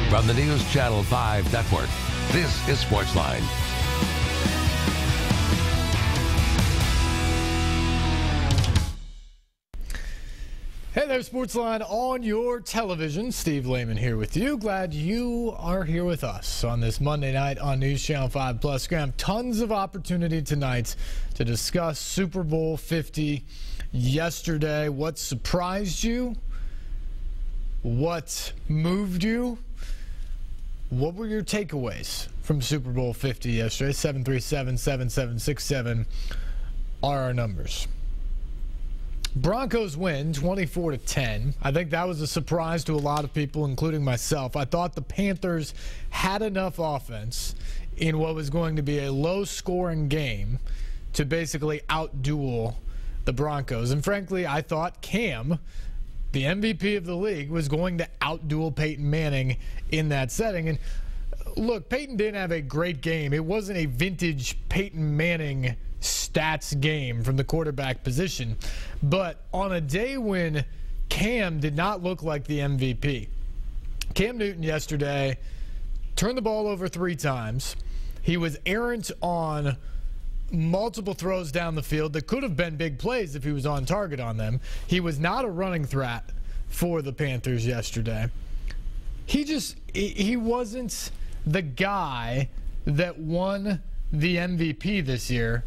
From the News Channel 5 Network, this is SportsLine. Hey there, SportsLine on your television. Steve Lehman here with you. Glad you are here with us on this Monday night on News Channel 5 Plus. We're going to have tons of opportunity tonight to discuss Super Bowl 50 yesterday. What surprised you? What moved you? What were your takeaways from Super Bowl 50 yesterday? 737-7767 are our numbers. Broncos win 24-10. I think that was a surprise to a lot of people, including myself. I thought the Panthers had enough offense in what was going to be a low-scoring game to basically outduel the Broncos. And frankly, I thought Cam, the MVP of the league, was going to outduel Peyton Manning in that setting. And look, Peyton didn't have a great game. It wasn't a vintage Peyton Manning stats game from the quarterback position. But on a day when Cam did not look like the MVP, Cam Newton yesterday turned the ball over 3 times. He was errant on multiple throws down the field that could have been big plays if he was on target on them. He was not a running threat for the Panthers yesterday. He wasn't the guy that won the MVP this year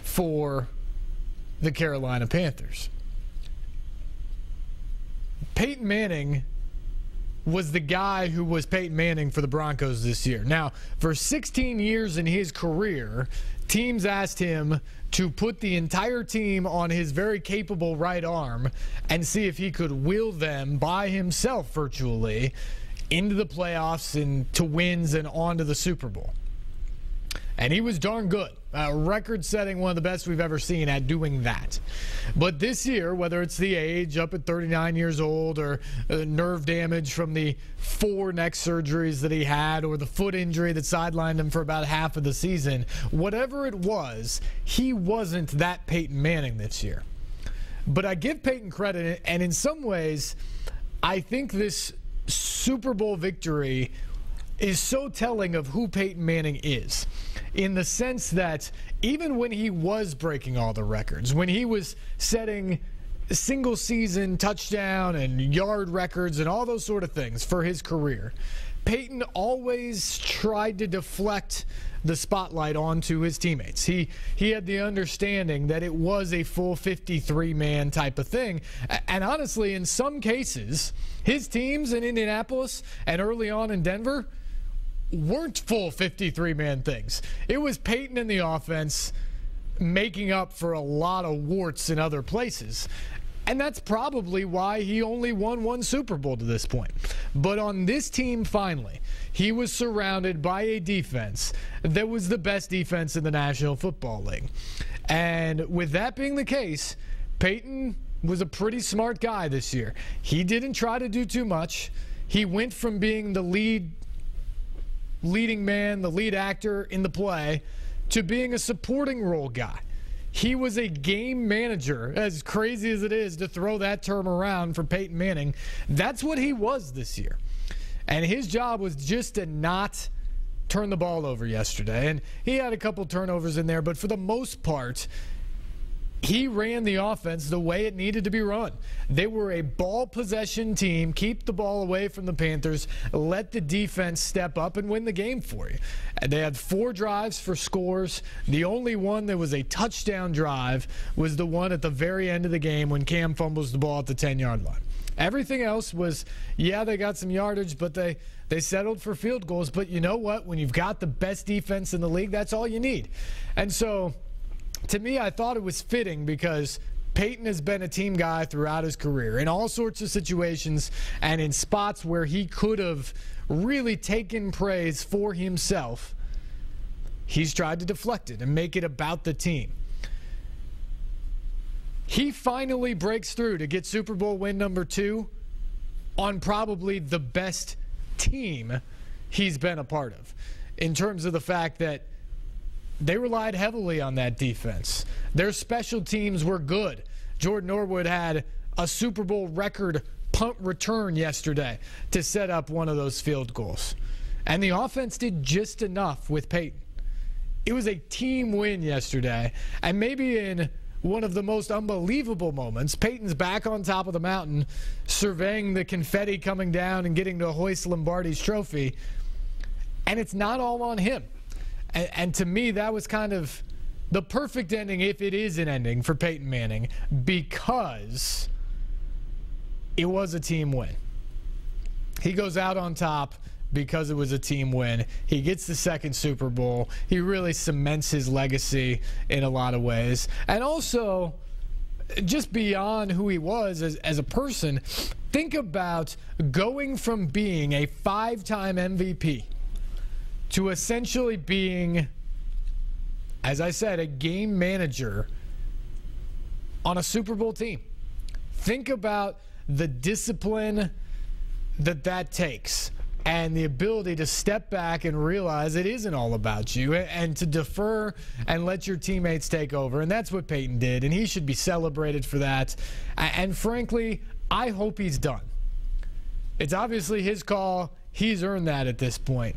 for the Carolina Panthers. Peyton Manning was the guy who was Peyton Manning for the Broncos this year. Now, for 16 years in his career, teams asked him to put the entire team on his very capable right arm and see if he could will them by himself virtually into the playoffs and to wins and on to the Super Bowl. And he was darn good. Record-setting, one of the best we've ever seen at doing that. But this year, whether it's the age, up at 39 years old, or nerve damage from the 4 neck surgeries that he had, or the foot injury that sidelined him for about half of the season, whatever it was, he wasn't that Peyton Manning this year. But I give Peyton credit, and in some ways, I think this Super Bowl victory is so telling of who Peyton Manning is, in the sense that even when he was breaking all the records, when he was setting single-season touchdown and yard records and all those sort of things for his career, Peyton always tried to deflect the spotlight onto his teammates. He had the understanding that it was a full 53-man type of thing. And honestly, in some cases, his teams in Indianapolis and early on in Denver weren't full 53-man things. It was Peyton in the offense making up for a lot of warts in other places. And that's probably why he only won 1 Super Bowl to this point. But on this team, finally, he was surrounded by a defense that was the best defense in the National Football League. And with that being the case, Peyton was a pretty smart guy this year. He didn't try to do too much. He went from being the leading man, the lead actor in the play, to being a supporting role guy. He was a game manager, as crazy as it is to throw that term around for Peyton Manning. That's what he was this year. And his job was just to not turn the ball over yesterday. And he had a couple turnovers in there, but for the most part, he ran the offense the way it needed to be run. They were a ball possession team. Keep the ball away from the Panthers. Let the defense step up and win the game for you. And they had 4 drives for scores. The only one that was a touchdown drive was the one at the very end of the game when Cam fumbles the ball at the 10-yard line. Everything else was, yeah, they got some yardage, but they settled for field goals. But you know what? When you've got the best defense in the league, that's all you need. And so, to me, I thought it was fitting because Peyton has been a team guy throughout his career in all sorts of situations and in spots where he could have really taken praise for himself. He's tried to deflect it and make it about the team. He finally breaks through to get Super Bowl win number 2 on probably the best team he's been a part of, in terms of the fact that they relied heavily on that defense. Their special teams were good. Jordan Norwood had a Super Bowl record punt return yesterday to set up one of those field goals. And the offense did just enough with Peyton. It was a team win yesterday. And maybe in one of the most unbelievable moments, Peyton's back on top of the mountain, surveying the confetti coming down and getting to hoist Lombardi's trophy. And it's not all on him. And to me, that was kind of the perfect ending, if it is an ending, for Peyton Manning, because it was a team win. He goes out on top because it was a team win. He gets the second Super Bowl. He really cements his legacy in a lot of ways. And also, just beyond who he was as a person, think about going from being a 5-time MVP to essentially being, as I said, a game manager on a Super Bowl team. Think about the discipline that takes and the ability to step back and realize it isn't all about you and to defer and let your teammates take over. And that's what Peyton did, and he should be celebrated for that. And frankly, I hope he's done. It's obviously his call. He's earned that at this point.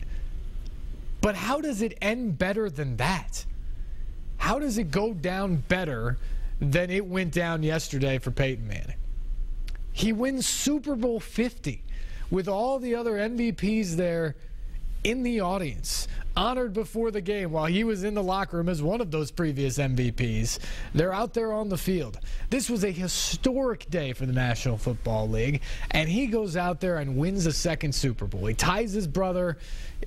But how does it end better than that? How does it go down better than it went down yesterday for Peyton Manning? He wins Super Bowl 50 with all the other MVPs there in the audience, honored before the game while he was in the locker room as one of those previous MVPs. They're out there on the field. This was a historic day for the National Football League, and he goes out there and wins a second Super Bowl. He ties his brother.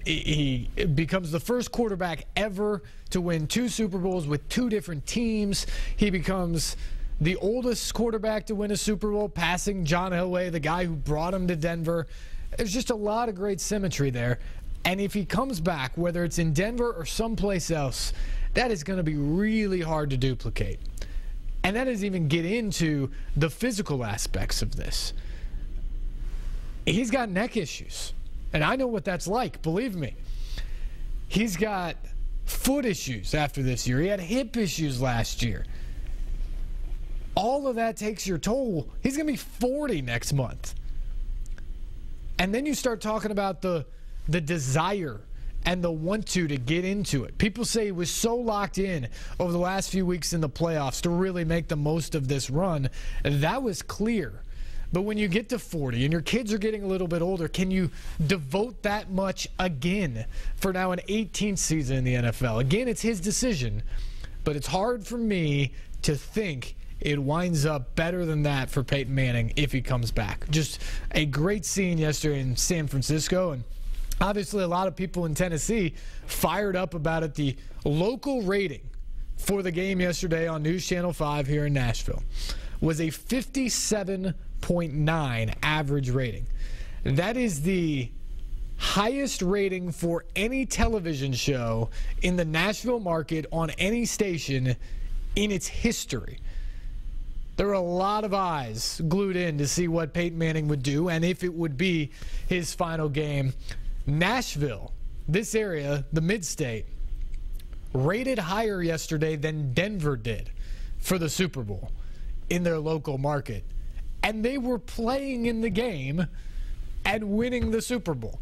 He becomes the first quarterback ever to win 2 Super Bowls with 2 different teams. He becomes the oldest quarterback to win a Super Bowl, passing John Elway, the guy who brought him to Denver. There's just a lot of great symmetry there. And if he comes back, whether it's in Denver or someplace else, that is going to be really hard to duplicate. And that doesn't even get into the physical aspects of this. He's got neck issues. And I know what that's like, believe me. He's got foot issues after this year. He had hip issues last year. All of that takes your toll. He's going to be 40 next month. And then you start talking about the desire and the want to get into it. People say he was so locked in over the last few weeks in the playoffs to really make the most of this run. That was clear. But when you get to 40 and your kids are getting a little bit older, can you devote that much again for now an 18th season in the NFL? Again, it's his decision. But it's hard for me to think it winds up better than that for Peyton Manning if he comes back. Just a great scene yesterday in San Francisco, and obviously a lot of people in Tennessee fired up about it. The local rating for the game yesterday on News Channel 5 here in Nashville was a 57.9 average rating. That is the highest rating for any television show in the Nashville market on any station in its history. There were a lot of eyes glued in to see what Peyton Manning would do and if it would be his final game. Nashville, this area, the mid-state, rated higher yesterday than Denver did for the Super Bowl in their local market. And they were playing in the game and winning the Super Bowl.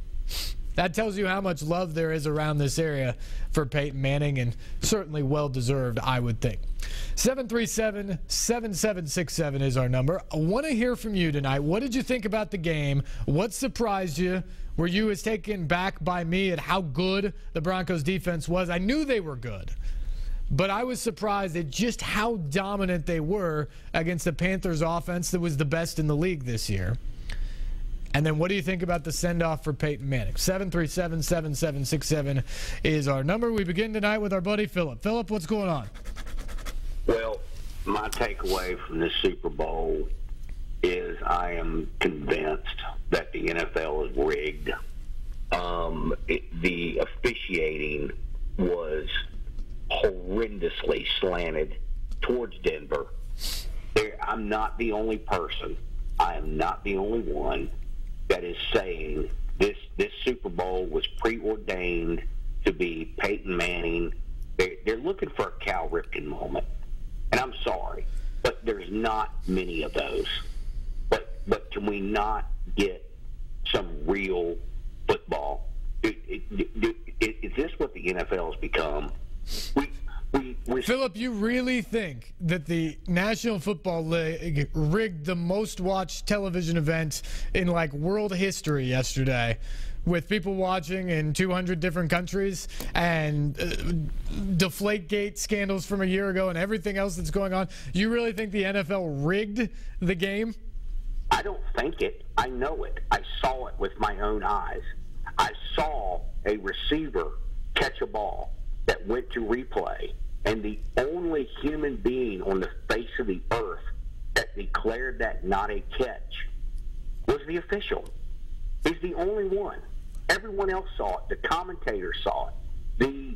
That tells you how much love there is around this area for Peyton Manning, and certainly well-deserved, I would think. 737-7767 is our number. I want to hear from you tonight. What did you think about the game? What surprised you? Were you as taken back by me at how good the Broncos defense was? I knew they were good, but I was surprised at just how dominant they were against the Panthers offense that was the best in the league this year. And then what do you think about the send-off for Peyton Manning? 737-7767 is our number. We begin tonight with our buddy Philip. Philip, what's going on? Well, my takeaway from this Super Bowl is I am convinced that the NFL is rigged. The officiating was horrendously slanted towards Denver. I'm not the only person. I am not the only one that is saying this Super Bowl was preordained to be Peyton Manning. They're looking for a Cal Ripken moment. And I'm sorry, but there's not many of those. But but can we not get some real football? Is this what the NFL has become? Philip, you really think that the National Football League rigged the most watched television event in like world history yesterday, with people watching in 200 different countries and Deflategate scandals from a year ago and everything else that's going on? You really think the NFL rigged the game? I don't think it. I know it. I saw it with my own eyes. I saw a receiver catch a ball that went to replay, and the only human being on the face of the earth that declared that not a catch was the official. He's the only one. Everyone else saw it. The commentator saw it. The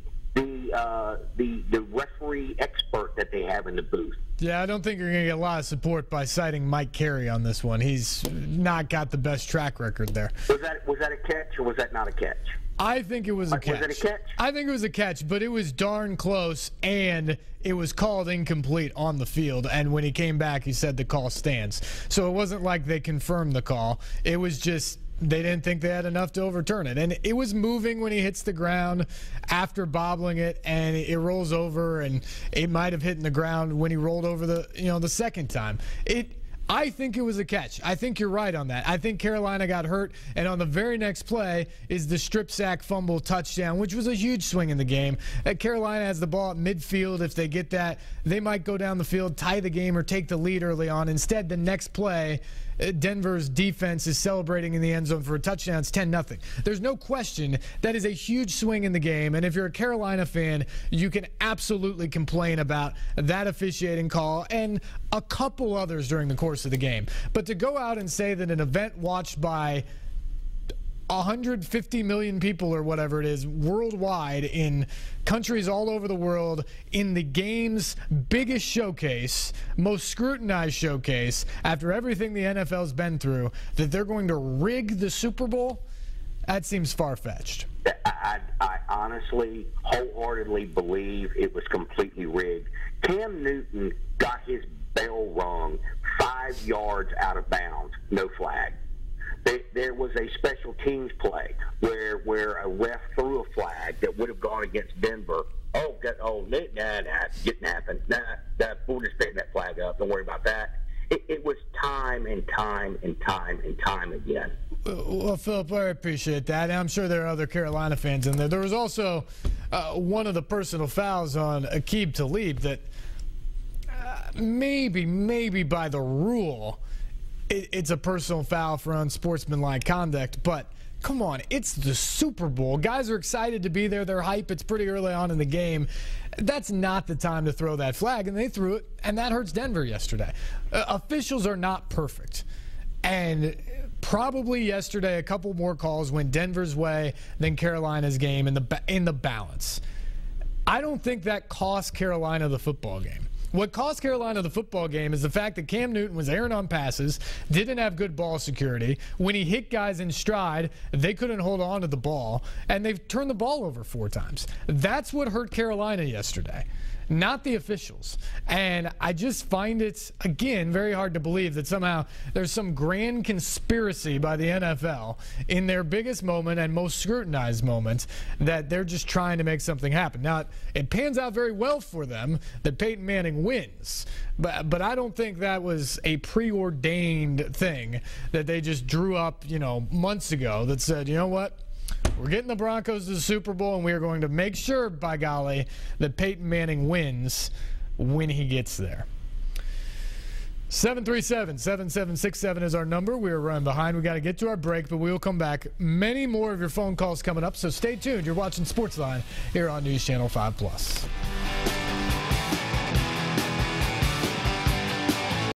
referee expert that they have in the booth. Yeah, I don't think you're going to get a lot of support by citing Mike Carey on this one. He's not got the best track record there. Was that a catch or was that not a catch? I think it was a catch. Was it a catch? I think it was a catch, but it was darn close, and it was called incomplete on the field. And when he came back, he said the call stands. So it wasn't like they confirmed the call. It was just they didn't think they had enough to overturn it. And it was moving when he hits the ground after bobbling it, and it rolls over, and it might have hit in the ground when he rolled over the second time. I think it was a catch. I think you're right on that. I think Carolina got hurt, and on the very next play is the strip sack fumble touchdown, which was a huge swing in the game. Carolina has the ball at midfield. If they get that, they might go down the field, tie the game, or take the lead early on. Instead, the next play, Denver's defense is celebrating in the end zone for a touchdown. It's 10-0. There's no question that is a huge swing in the game, and if you're a Carolina fan, you can absolutely complain about that officiating call and a couple others during the course of the game. But to go out and say that an event watched by 150 million people or whatever it is worldwide in countries all over the world, in the game's biggest showcase, most scrutinized showcase, after everything the NFL's been through, that they're going to rig the Super Bowl, that seems far-fetched. I honestly, wholeheartedly believe it was completely rigged. Cam Newton got his bell rung 5 yards out of bounds, no flag. There was a special teams play where a ref threw a flag that would have gone against Denver. Didn't happen. We'll just pick that flag up. Don't worry about that. It was time and time and time and time again. Well, Philip, I appreciate that. And I'm sure there are other Carolina fans in there. There was also one of the personal fouls on Aqib Talib that maybe by the rule, it's a personal foul for unsportsmanlike conduct, but come on, it's the Super Bowl. Guys are excited to be there. They're hype. It's pretty early on in the game. That's not the time to throw that flag, and they threw it, and that hurts Denver yesterday. Officials are not perfect, and probably yesterday a couple more calls went Denver's way than Carolina's game in the balance. I don't think that cost Carolina the football game. What cost Carolina the football game is the fact that Cam Newton was erring on passes, didn't have good ball security. When he hit guys in stride, they couldn't hold on to the ball, and they've turned the ball over 4 times. That's what hurt Carolina yesterday, not the officials. And I just find it, again, very hard to believe that somehow there's some grand conspiracy by the NFL in their biggest moment and most scrutinized moment that they're just trying to make something happen. Now, it pans out very well for them that Peyton Manning wins, but I don't think that was a preordained thing that they just drew up, months ago that said, you know what? We're getting the Broncos to the Super Bowl, and we are going to make sure, by golly, that Peyton Manning wins when he gets there. 737-7767 is our number. We are running behind. We got to get to our break, but we will come back. Many more of your phone calls coming up, so stay tuned. You're watching SportsLine here on News Channel 5+.